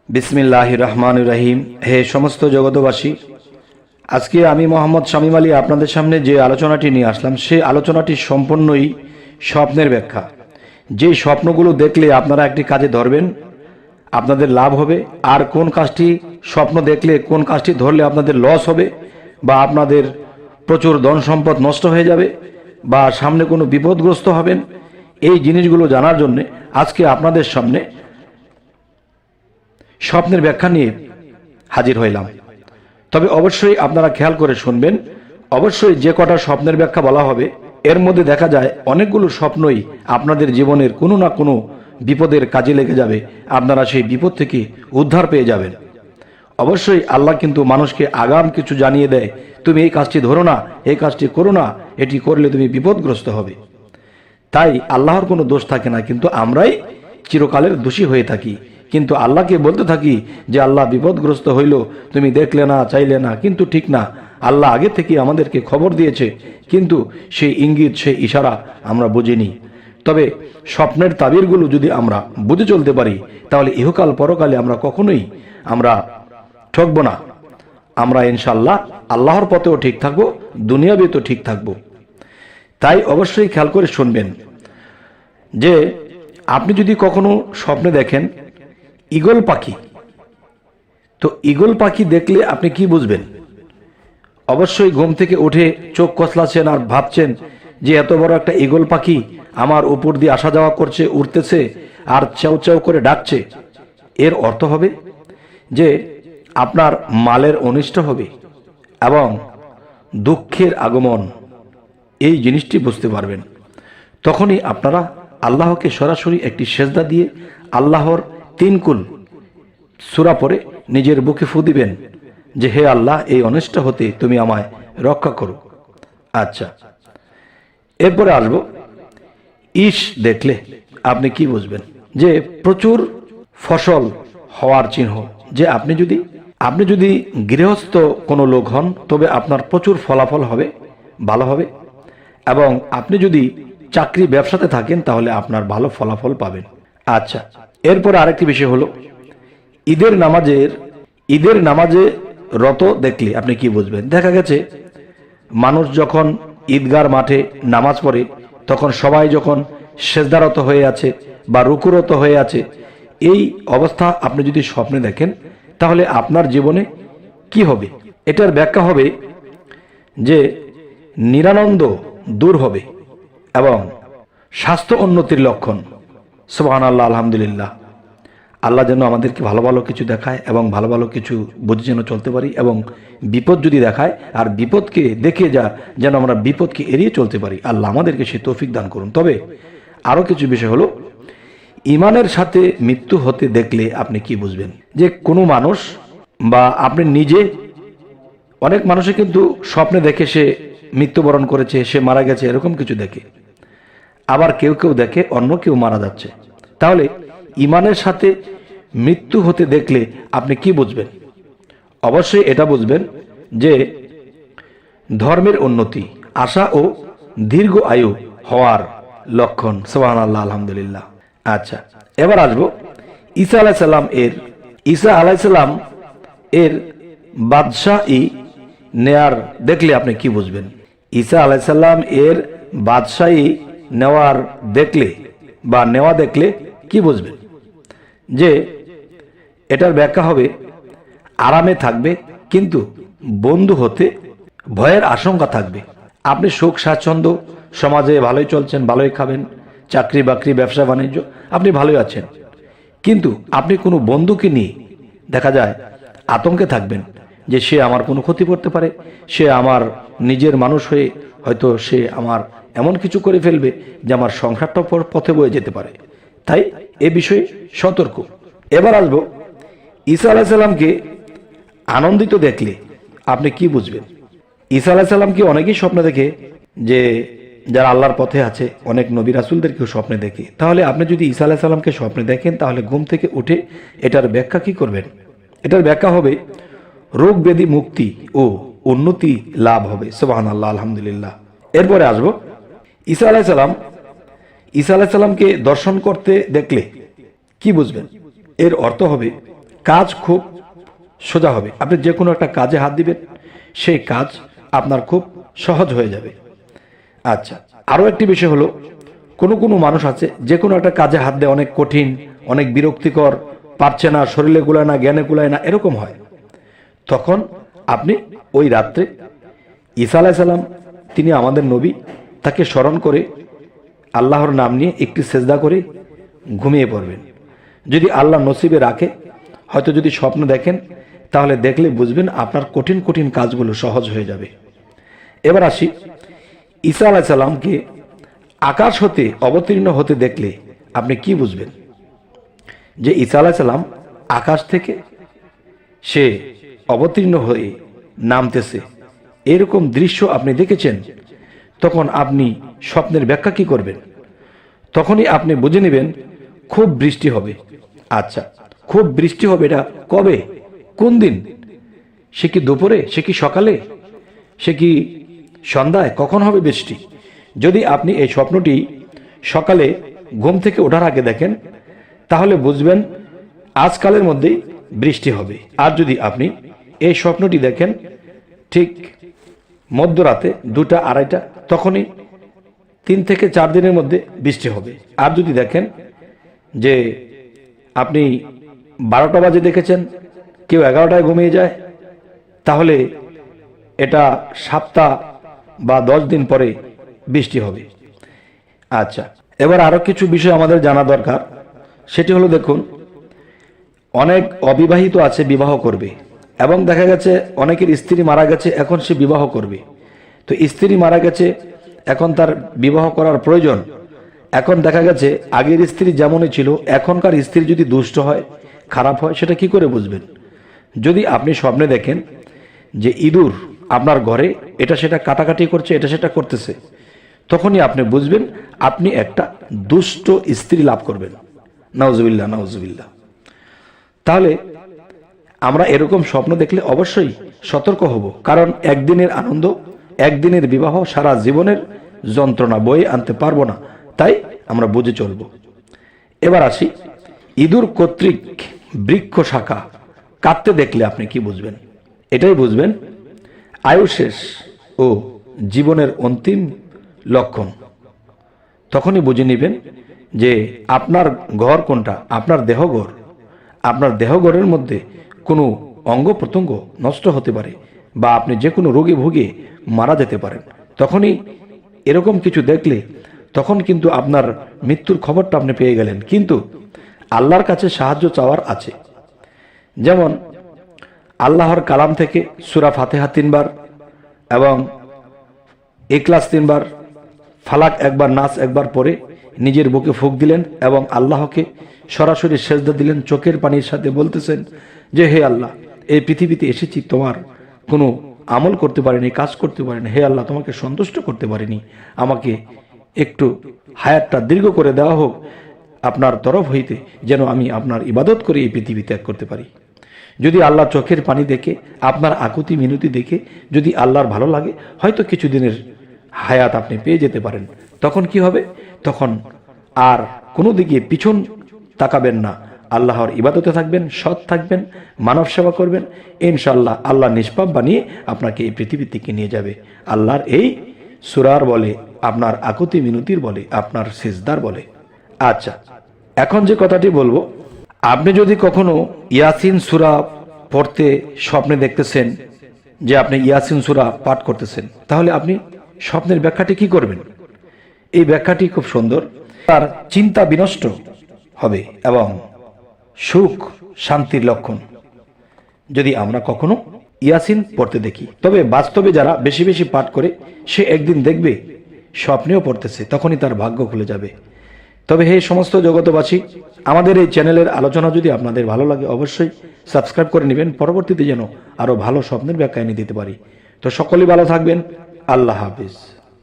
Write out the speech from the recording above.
বিসমিল্লাহির রহমানির রহিম। হে সমস্ত জগতবাসী, আজকে আমি মোহাম্মদ শামীম আলী আপনাদের সামনে যে আলোচনাটি নিয়ে আসলাম, সেই আলোচনাটি সম্পূর্ণই স্বপ্নের ব্যাখ্যা। যে স্বপ্নগুলো দেখলে আপনারা একটি কাজে ধরবেন, আপনাদের লাভ হবে, আর কোন কাজটি স্বপ্ন দেখলে কোন কাজটি ধরলে আপনাদের লস হবে বা আপনাদের প্রচুর ধন সম্পদ নষ্ট হয়ে যাবে বা সামনে কোনো বিপদগ্রস্ত হবেন, এই জিনিসগুলো জানার জন্য আজকে আপনাদের সামনে স্বপ্নের ব্যাখ্যা নিয়ে হাজির হইলাম। তবে অবশ্যই আপনারা খেয়াল করে শুনবেন। অবশ্যই যে কটা স্বপ্নের ব্যাখ্যা বলা হবে, এর মধ্যে দেখা যায় অনেকগুলো স্বপ্নই আপনাদের জীবনের কোনো না কোনো বিপদের কাজে লেগে যাবে, আপনারা সেই বিপদ থেকে উদ্ধার পেয়ে যাবেন। অবশ্যই আল্লাহ কিন্তু মানুষকে আগাম কিছু জানিয়ে দেয়, তুমি এই কাজটি ধরো না, এই কাজটি করো না, এটি করলে তুমি বিপদগ্রস্ত হবে। তাই আল্লাহর কোনো দোষ থাকে না, কিন্তু আমরাই চিরকালের দোষী হয়ে থাকি। কিন্তু আল্লাহকে বলতে থাকি যে আল্লাহ বিপদগ্রস্ত হইল, তুমি দেখলে না, চাইলে না, কিন্তু ঠিক না। আল্লাহ আগে থেকে আমাদেরকে খবর দিয়েছে, কিন্তু সেই ইঙ্গিত, সেই ইশারা আমরা বুঝিনি। তবে স্বপ্নের তাবিরগুলো যদি আমরা বুঝে চলতে পারি, তাহলে ইহকাল পরকালে আমরা কখনোই ঠকবো না। আমরা ইনশাআল্লাহ আল্লাহর পথেও ঠিক থাকবো, দুনিয়াবিতেও ঠিক থাকবো। তাই অবশ্যই খেয়াল করে শুনবেন যে আপনি যদি কখনো স্বপ্নে দেখেন ঈগল পাখি, তো ঈগল পাখি দেখলে আপনি কি বুঝবেন? অবশ্যই ঘুম থেকে উঠে চোখ কসলাচ্ছেন আর ভাবছেন যে এত বড় একটা ঈগল পাখি আমার উপর দিয়ে আসা যাওয়া করছে, উড়তেছে আর চাউ চাউ করে ডাকছে। এর অর্থ হবে যে আপনার মালের অনিষ্ট হবে এবং দুঃখের আগমন, এই জিনিসটি বুঝতে পারবেন। তখনই আপনারা আল্লাহকে সরাসরি একটি সেজদা দিয়ে আল্লাহর 3 কুল সূরা পড়ে নিজের বুকে ফু দিবেন যে হে আল্লাহ, এই অনিষ্ট হতে তুমি আমায় রক্ষা করো। আচ্ছা, এরপরে আসবো ইশ দেখলে আপনি কি বুঝবেন? যে প্রচুর ফসল হওয়ার চিহ্ন। যে আপনি যদি গৃহস্থ কোনো লোক হন, তবে আপনার প্রচুর ফলাফল হবে, ভালো হবে। এবং আপনি যদি চাকরি ব্যবসাতে থাকেন, তাহলে আপনার ভালো ফলাফল পাবেন। আচ্ছা, এরপরে আরেকটি বিষয় হলো ঈদের নামাজে রত দেখলে আপনি কি বুঝবেন? দেখা গেছে মানুষ যখন ঈদগার মাঠে নামাজ পড়ে, তখন সবাই যখন সেজদারত হয়ে আছে বা রুকুরত হয়ে আছে, এই অবস্থা আপনি যদি স্বপ্নে দেখেন, তাহলে আপনার জীবনে কি হবে? এটার ব্যাখ্যা হবে যে নিরানন্দ দূর হবে এবং স্বাস্থ্য উন্নতির লক্ষণ। সুবহানাল্লাহ, আলহামদুলিল্লাহ। আল্লাহ যেন আমাদেরকে ভালো ভালো কিছু দেখায় এবং ভালো ভালো কিছু বুঝে যেন চলতে পারি, এবং বিপদ যদি দেখায় আর বিপদকে দেখে যেন আমরা বিপদকে এড়িয়ে চলতে পারি। আল্লাহ আমাদেরকে সে তৌফিক দান করুন। তবে আরও কিছু বিষয় হলো ইমানের সাথে মৃত্যু হতে দেখলে আপনি কি বুঝবেন? যে কোনো মানুষ বা আপনি নিজে, অনেক মানুষে কিন্তু স্বপ্নে দেখে সে মৃত্যুবরণ করেছে, সে মারা গেছে, এরকম কিছু দেখে। আবার কেউ কেউ দেখে অন্য কেউ মারা যাচ্ছে। তাহলে ইমানের সাথে মৃত্যু হতে দেখলে আপনি কি বুঝবেন? অবশ্যই এটা বুঝবেন যে ধর্মের উন্নতি, আশা ও দীর্ঘ আয়ু হওয়ার লক্ষণ। সুবহানাল্লাহ, আলহামদুলিল্লাহ। আচ্ছা, এবার আসবো ঈসা আলাইসাল্লাম এর বাদশাহী নেয়ার দেখলে আপনি কি বুঝবেন? ঈসা আলাইসাল্লাম এর বাদশাহী নেওয়ার দেখলে বা নেওয়া দেখলে কি বুঝবেন? যে এটার ব্যাখ্যা হবে আরামে থাকবে, কিন্তু বন্ধু হতে ভয়ের আশঙ্কা থাকবে। আপনি সুখ স্বাচ্ছন্দ্য, সমাজে ভালোই চলছেন, ভালোই খাবেন, চাকরি বাকরি, ব্যবসা বাণিজ্য, আপনি ভালোই আছেন, কিন্তু আপনি কোনো বন্ধুকে নিয়ে দেখা যায় আতঙ্কে থাকবেন যে সে আমার কোনো ক্ষতি করতে পারে, সে আমার নিজের মানুষ হয়ে হয়তো সে আমার এমন কিছু করে ফেলবে যে আমার সংসারটা পথে বয়ে যেতে পারে। তাই এ বিষয়ে সতর্ক। এবার আসবো ঈসা আলাইসাল্লামকে আনন্দিত দেখলে আপনি কি বুঝবেন? ঈসা আলাইসাল্লামকে অনেকেই স্বপ্নে দেখে, যে যারা আল্লাহর পথে আছে, অনেক নবী রাসূলদেরকেও স্বপ্নে দেখে। তাহলে আপনি যদি ঈসা আলাইসাল্লামকে স্বপ্নে দেখেন, তাহলে ঘুম থেকে উঠে এটার ব্যাখ্যা কি করবেন? এটার ব্যাখ্যা হবে রোগ ব্যাধি মুক্তি ও উন্নতি লাভ হবে। সুবহানাল্লাহ, আলহামদুলিল্লাহ। এরপরে আসবো ঈসা আলাইসাল্লামকে দর্শন করতে দেখলে কি বুঝবেন? এর অর্থ হবে কাজ খুব সোজা হবে। আপনি যে কোনো একটা কাজে হাত দিবেন, সেই কাজ আপনার খুব সহজ হয়ে যাবে। আচ্ছা, আরও একটি বিষয় হলো, কোনো কোনো মানুষ আছে যে কোনো একটা কাজে হাত দেয় অনেক কঠিন, অনেক বিরক্তিকর, পারছে না, শরীরে কুলায় না, জ্ঞানে কুলায় না, এরকম হয়। তখন আপনি ওই রাত্রে ঈসা আলাইহিস সালাম, তিনি আমাদের নবী, তাকে স্মরণ করে আল্লাহর নাম নিয়ে একটি সেজদা করে ঘুমিয়ে পড়বেন। যদি আল্লাহ নসিবে রাখে, হয়তো যদি স্বপ্ন দেখেন, তাহলে দেখলে বুঝবেন আপনার কঠিন কঠিন কাজগুলো সহজ হয়ে যাবে। এবার আসি, ঈসা আলাইহিস সালামকে আকাশ হতে অবতীর্ণ হতে দেখলে আপনি কি বুঝবেন? যে ঈসা আলাইহিস সালাম আকাশ থেকে সে অবতীর্ণ হয়ে নামতেছে, এরকম দৃশ্য আপনি দেখেছেন, তখন আপনি স্বপ্নের ব্যাখ্যা কি করবেন? তখনই আপনি বুঝে নেবেন খুব বৃষ্টি হবে। আচ্ছা, খুব বৃষ্টি হবে, এটা কবে, কোন দিন? সে কি দুপুরে, সে কি সকালে, সে কি সন্ধ্যায়, কখন হবে বৃষ্টি? যদি আপনি এই স্বপ্নটি সকালে ঘুম থেকে ওঠার আগে দেখেন, তাহলে বুঝবেন আজকালের মধ্যেই বৃষ্টি হবে। আর যদি আপনি এই স্বপ্নটি দেখেন ঠিক মধ্যরাতে 2টা 2:30, তখনই 3 থেকে 4 দিনের মধ্যে বৃষ্টি হবে। আর যদি দেখেন যে আপনি 12টা বাজে দেখেছেন, কেউ 11টায় ঘুমিয়ে যায়, তাহলে এটা সপ্তাহ বা 10 দিন পরে বৃষ্টি হবে। আচ্ছা, এবার আরো কিছু বিষয় আমাদের জানা দরকার। সেটি হলো, দেখুন, অনেক অবিবাহিত আছে, বিবাহ করবে, এবং দেখা গেছে অনেকের স্ত্রী মারা গেছে, এখন সে বিবাহ করবে। তো স্ত্রী মারা গেছে, এখন তার বিবাহ করার প্রয়োজন। এখন দেখা গেছে আগের স্ত্রী যেমনই ছিল, এখনকার স্ত্রী যদি দুষ্ট হয়, খারাপ হয়, সেটা কি করে বুঝবেন? যদি আপনি স্বপ্নে দেখেন যে ইঁদুর আপনার ঘরে এটা সেটা কাটাকাটি করছে, এটা সেটা করতেছে, তখনই আপনি বুঝবেন আপনি একটা দুষ্ট স্ত্রী লাভ করবেন। নাউজুবিল্লাহ, নাউজুবিল্লাহ। তাহলে আমরা এরকম স্বপ্ন দেখলে অবশ্যই সতর্ক হব, কারণ একদিনের আনন্দ, একদিনের বিবাহ সারা জীবনের যন্ত্রণা বয়ে আনতে পারবো না, তাই আমরা বুঝে চলব। এবার আসি, ইঁদুর কর্তৃক বৃক্ষ শাখা কাটতে দেখলে আপনি কি বুঝবেন? এটাই বুঝবেন আয়ু শেষ ও জীবনের অন্তিম লক্ষণ। তখনই বুঝে নেবেন যে আপনার ঘর কোনটা, আপনার দেহঘর। আপনার দেহঘরের মধ্যে কোনো অঙ্গ প্রত্যঙ্গ নষ্ট হতে পারে, বা আপনি যে কোনো রোগে ভুগে মারা যেতে পারেন। তখনই এরকম কিছু দেখলে, তখন কিন্তু আপনার মৃত্যুর খবরটা আপনি পেয়ে গেলেন। কিন্তু আল্লাহর কাছে সাহায্য চাওয়ার আছে। যেমন আল্লাহর কালাম থেকে সূরা ফাতিহা 3 বার এবং ইখলাস 3 বার, ফালাক 1 বার, নাস 1 বার পরে নিজের বুকে ফুঁক দিলেন এবং আল্লাহকে সরাসরি সেজদা দিলেন, চোখের পানির সাথে বলতেছেন যে হে আল্লাহ, এই পৃথিবীতে এসেছি, তোমার কোনো আমল করতে পারিনি, কাজ করতে পারিনি। হে আল্লাহ, তোমাকে সন্তুষ্ট করতে পারিনি, আমাকে একটু হায়াতটা দীর্ঘ করে দেওয়া হোক আপনার তরফ হইতে, যেন আমি আপনার ইবাদত করে এই পৃথিবী ত্যাগ করতে পারি। যদি আল্লাহ চোখের পানি দেখে, আপনার আকুতি মিনতি দেখে যদি আল্লাহর ভালো লাগে, হয়তো কিছুদিনের হায়াত আপনি পেয়ে যেতে পারেন। তখন কি হবে? তখন আর কোনো দিকে পিছন তাকাবেন না, আল্লাহর ইবাদতে থাকবেন, সৎ থাকবেন, মানব সেবা করবেন। ইনশাআল্লাহ আল্লাহ নিষ্পাপ বানিয়ে আপনাকে এই পৃথিবী থেকে নিয়ে যাবে। আল্লাহর এই সূরার বলে, আপনার আকুতি মিনতির বলে, আপনার সিজদার বলে। আচ্ছা, এখন যে কথাটি বলবো, আপনি যদি কখনো ইয়াসিন সূরা পড়তে স্বপ্নে দেখতেছেন যে আপনি ইয়াসিন সূরা পাঠ করতেছেন, তাহলে আপনি স্বপ্নের ব্যাখ্যাটি কি করবেন? এই ব্যাখ্যাটি খুব সুন্দর। তার চিন্তা বিনষ্ট হবে এবং সুখ শান্তির লক্ষণ যদি আমরা কখনো ইয়াসিন পড়তে দেখি। তবে বাস্তবে যারা বেশি বেশি পাঠ করে, সে একদিন দেখবে স্বপ্নেও পড়তেছে, তখনই তার ভাগ্য খুলে যাবে। তবে হে সমস্ত জগতবাসী, আমাদের এই চ্যানেলের আলোচনা যদি আপনাদের ভালো লাগে, অবশ্যই সাবস্ক্রাইব করে নেবেন, পরবর্তীতে যেন আরো ভালো স্বপ্নের ব্যাখ্যা এনে দিতে পারি। তো সকলেই ভালো থাকবেন। আল্লাহ হাফিজ।